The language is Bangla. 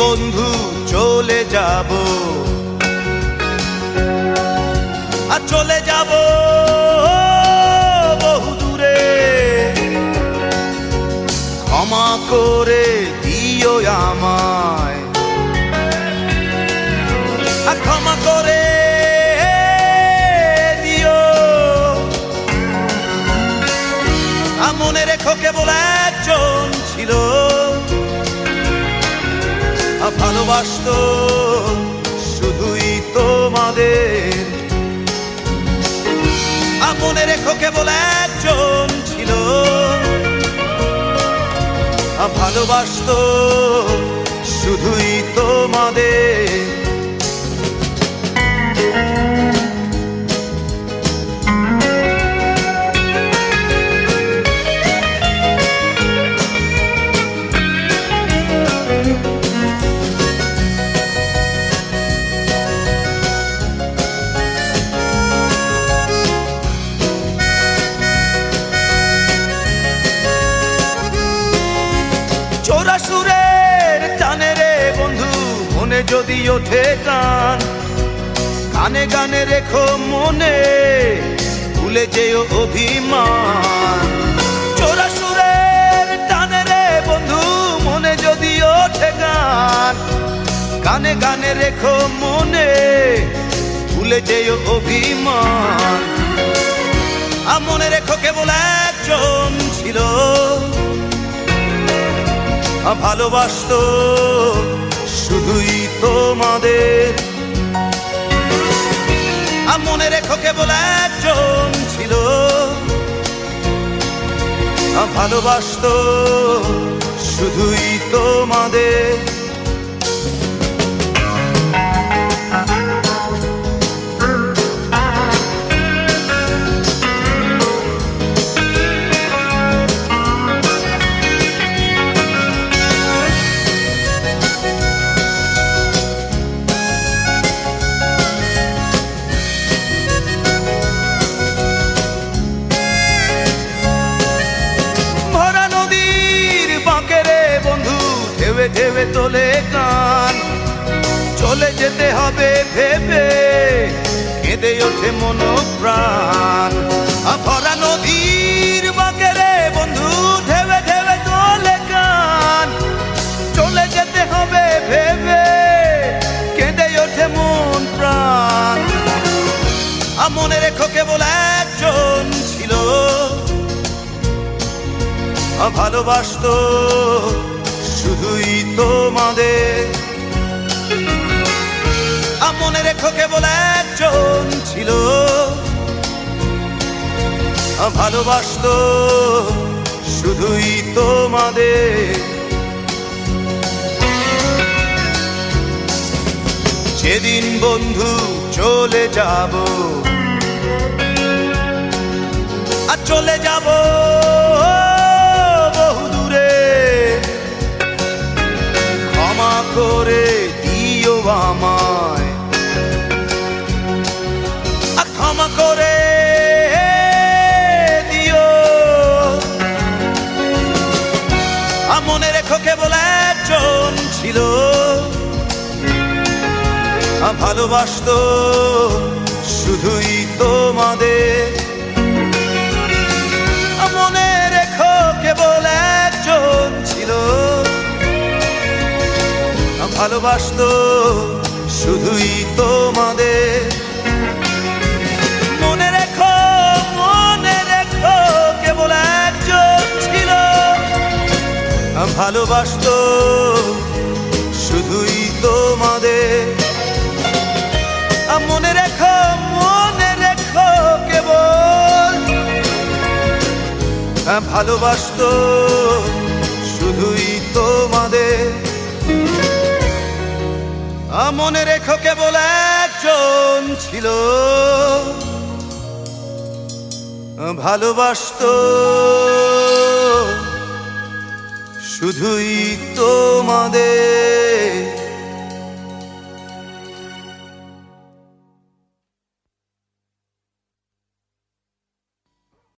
বন্ধু চলে যাব, আর চলে যাব বহু দূরে। ক্ষমা করে দিও আমায়, আর ক্ষমা করে দিও। মনে রেখো কেবল একজন ছিল, ভালোবাসতো শুধুই তোমাদের। মনে রেখো কেবল একজন ছিল, ভালোবাসতো শুধুই তোমাদের। চোরা সুরের টানে রে বন্ধু মনে যদি ওঠে গান, গানে গানে রেখো মনে, ভুলে যেও অভিমান। চোরা সুরের টানে রে বন্ধু মনে যদি ওঠে গান, গানে গানে রেখো মনে, ভুলে যেও অভিমান। মনে রেখো কেবল একজন ছিল, ভালোবাসতো শুধুই তোমাদের। মনে রেখো কেবল একজন ছিল, ভালোবাসতো শুধুই তোমাদের। ঢেবে ঢেবে তোলে গান, চলে যেতে হবে ভেবে, কেঁদে ওঠে মন প্রাণ। ভরা নদীর বাঁকে রে বন্ধু ঢেবে ঢেবে তোলে গান, চলে যেতে হবে ভেবে, কেঁদে ওঠে মন প্রাণ। মনে রেখো কেবল একজন ছিল, ভালোবাসতো শুধুই তোমাদের। মনে রেখো কেবল একজন ছিল, ভালোবাসতো শুধুই তোমাদের। যেদিন বন্ধু চলে যাব, আর চলে যাব বহু দূরে। ক্ষমা করে দিও আমায়, আর ক্ষমা করে দিও। মনে রেখো কেবল একজন ছিল, ভালোবাসতো শুধুই তোমাদের। মনে রেখো কেবল একজন ছিল, ভালোবাসতো শুধুই তোমাদের। মনে রেখো কেবল একজন ছিল, ভালোবাসতো শুধুই তোমাদের। মনে রেখো কেবল, ভালোবাসতো শুধুই তোমাদের। মনে রেখো কেবল একজন ছিল, ভালোবাসতো শুধুই তোমাদের।